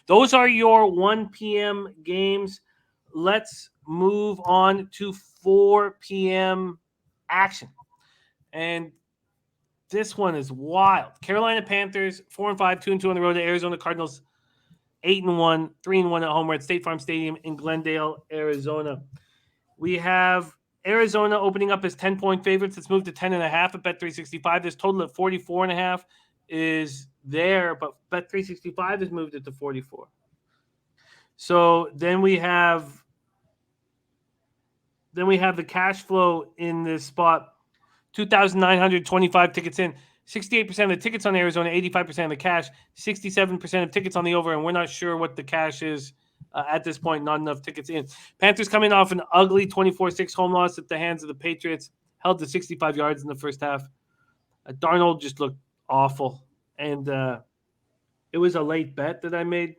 Those are your 1 p.m. games. Let's move on to 4 p.m. action. And this one is wild. Carolina Panthers 4-5, 2-2 on the road to Arizona Cardinals 8-1, 3-1 at home. We're at State Farm Stadium in Glendale, Arizona. We have Arizona opening up as 10-point favorites. It's moved to 10.5 at Bet365. This total at 44.5 is there, but Bet365 has moved it to 44. So then we have the cash flow in this spot. 2,925 tickets in. 68% of the tickets on Arizona, 85% of the cash, 67% of tickets on the over, and we're not sure what the cash is at this point. Not enough tickets in. Panthers coming off an ugly 24-6 home loss at the hands of the Patriots, held to 65 yards in the first half. Darnold just looked awful, and it was a late bet that I made.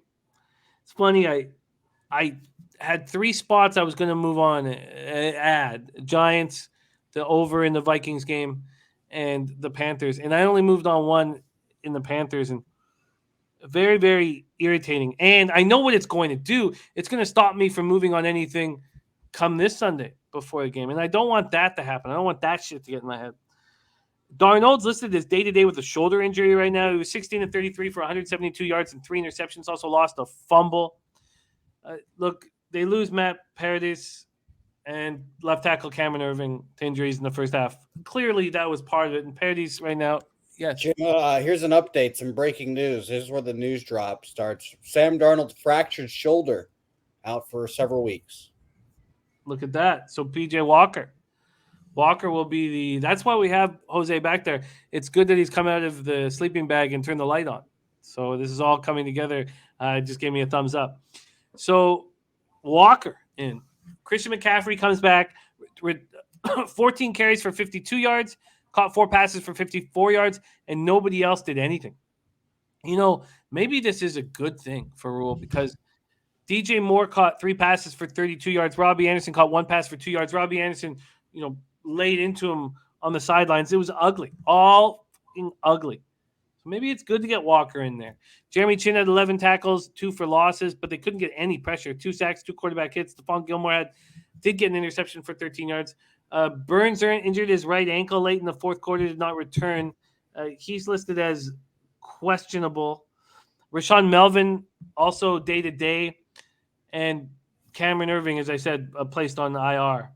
It's funny, I had 3 spots I was going to move on, add Giants, the over in the Vikings game, and the Panthers. And I only moved on one in the Panthers, and very, very irritating. And I know what it's going to do. It's going to stop me from moving on anything come this Sunday before the game. And I don't want that to happen. I don't want that shit to get in my head. Darnold's listed as day-to-day with a shoulder injury right now. He was 16-33 for 172 yards and 3 interceptions. Also lost a fumble. Look, they lose Matt Paradis and left tackle Cameron Irving to injuries in the first half. Clearly, that was part of it. And Paradis right now, yes. Jim, here's an update, some breaking news. This is where the news drop starts. Sam Darnold's fractured shoulder out for several weeks. Look at that. So P.J. Walker will be that's why we have Jose back there. It's good that he's come out of the sleeping bag and turned the light on. So this is all coming together. Just gave me a thumbs up. So Walker in. Christian McCaffrey comes back with 14 carries for 52 yards, caught 4 passes for 54 yards, and nobody else did anything. You know, maybe this is a good thing for Rule because DJ Moore caught 3 passes for 32 yards. Robbie Anderson caught 1 pass for 2 yards. Robbie Anderson, laid into him on the sidelines. It was ugly, all ugly. So maybe it's good to get Walker in there. Jeremy Chin had 11 tackles, 2 for losses, but they couldn't get any pressure. 2 sacks, 2 quarterback hits. Stephon Gilmore did get an interception for 13 yards. Burns injured his right ankle late in the fourth quarter, did not return. He's listed as questionable. Rashawn Melvin also day-to-day. And Cameron Irving, as I said, placed on the IR.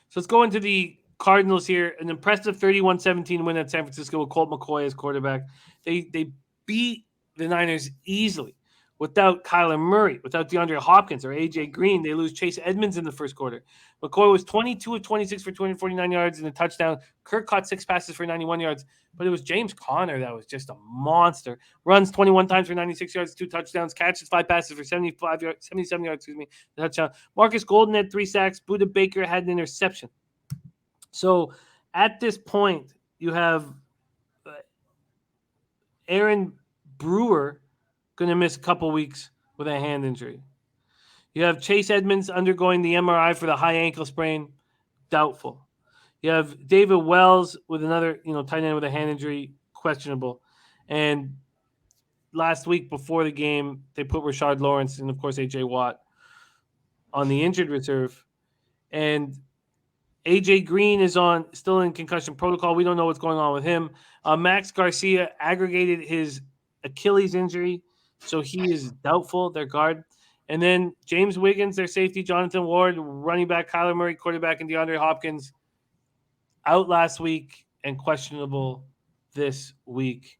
So let's go into the Cardinals here. An impressive 31-17 win at San Francisco with Colt McCoy as quarterback. They beat the Niners easily without Kyler Murray, without DeAndre Hopkins or A.J. Green. They lose Chase Edmonds in the first quarter. McCoy was 22 of 26 for 249 yards and a touchdown. Kirk caught 6 passes for 91 yards, but it was James Conner that was just a monster. Runs 21 times for 96 yards, 2 touchdowns. Catches 5 passes for 77 yards, a touchdown. Marcus Golden had 3 sacks. Budda Baker had an interception. So at this point, you have Aaron Brewer going to miss a couple weeks with a hand injury. You have Chase Edmonds undergoing the MRI for the high ankle sprain, doubtful. You have David Wells with another, tight end with a hand injury, questionable. And last week before the game, they put Rashard Lawrence and, of course, A.J. Watt on the injured reserve. And A.J. Green is still in concussion protocol. We don't know what's going on with him. Max Garcia aggregated his Achilles injury, so he is doubtful, their guard. And then James Wiggins, their safety, Jonathan Ward, running back, Kyler Murray, quarterback, and DeAndre Hopkins out last week and questionable this week.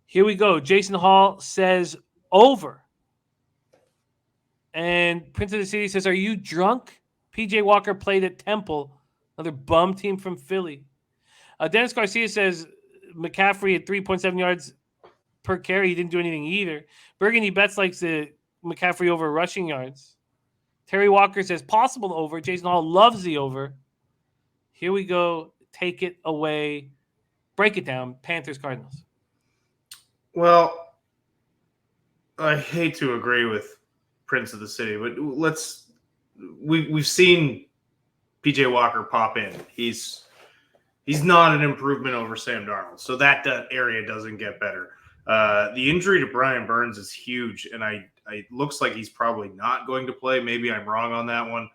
Here we go. Jason Hall says over. And Prince of the City says, are you drunk? P.J. Walker played at Temple, another bum team from Philly. Dennis Garcia says McCaffrey at 3.7 yards per carry. He didn't do anything either. Burgundy Bets likes the McCaffrey over rushing yards. Terry Walker says possible over. Jason Hall loves the over. Here we go. Take it away. Break it down. Panthers, Cardinals. Well, I hate to agree with Prince of the City, but we've seen PJ Walker pop in. He's not an improvement over Sam Darnold, so that area doesn't get better. The injury to Brian Burns is huge, and It looks like he's probably not going to play. Maybe I'm wrong on that one.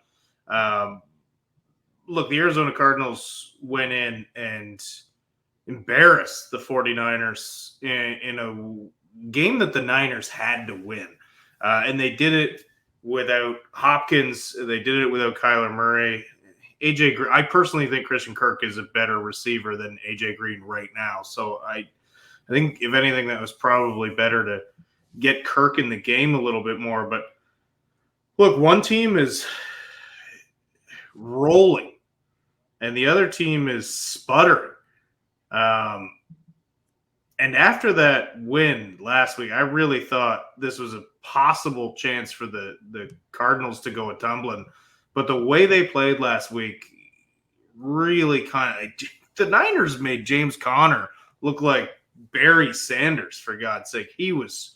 Look, the Arizona Cardinals went in and embarrassed the 49ers in a game that the Niners had to win. And they did it without Hopkins. They did it without Kyler Murray. I personally think Christian Kirk is a better receiver than AJ Green right now. So I think, if anything, that was probably better to get Kirk in the game a little bit more. But look, one team is rolling and the other team is sputtering. And after that win last week, I really thought this was a possible chance for the Cardinals to go a-tumbling. But the way they played last week really the Niners made James Conner look like Barry Sanders, for God's sake. He was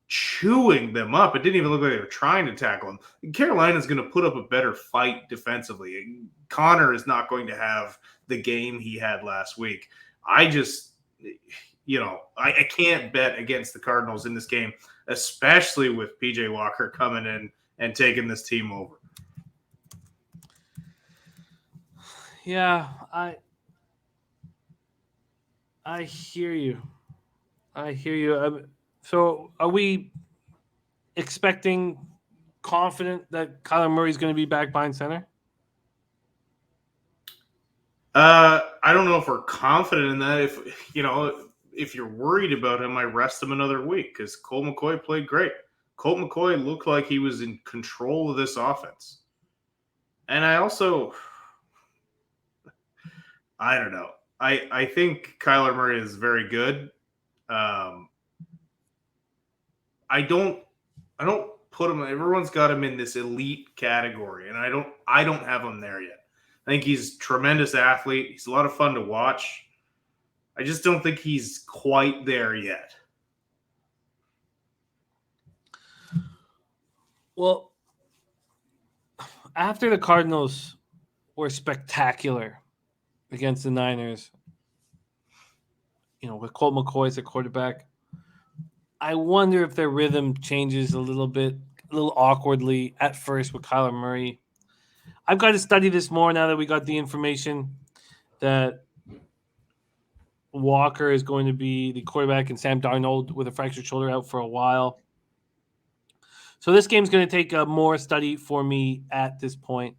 chewing them up. It didn't even look like they were trying to tackle him. Carolina's going to put up a better fight defensively. Conner is not going to have the game he had last week. I can't bet against the Cardinals in this game, especially with PJ Walker coming in and taking this team over. Yeah, I hear you. So are we expecting confident that Kyler Murray is going to be back behind center? I don't know if we're confident in that. If you're worried about him, I rest him another week because Colt McCoy played great. Colt McCoy looked like he was in control of this offense. And I don't know. I think Kyler Murray is very good. I don't put him. Everyone's got him in this elite category, and I don't have him there yet. I think he's a tremendous athlete. He's a lot of fun to watch. I just don't think he's quite there yet. Well, after the Cardinals were spectacular against the Niners, with Colt McCoy as a quarterback, I wonder if their rhythm changes a little bit, a little awkwardly at first with Kyler Murray. I've got to study this more now that we got the information that Walker is going to be the quarterback and Sam Darnold with a fractured shoulder out for a while. So this game's going to take more study for me at this point.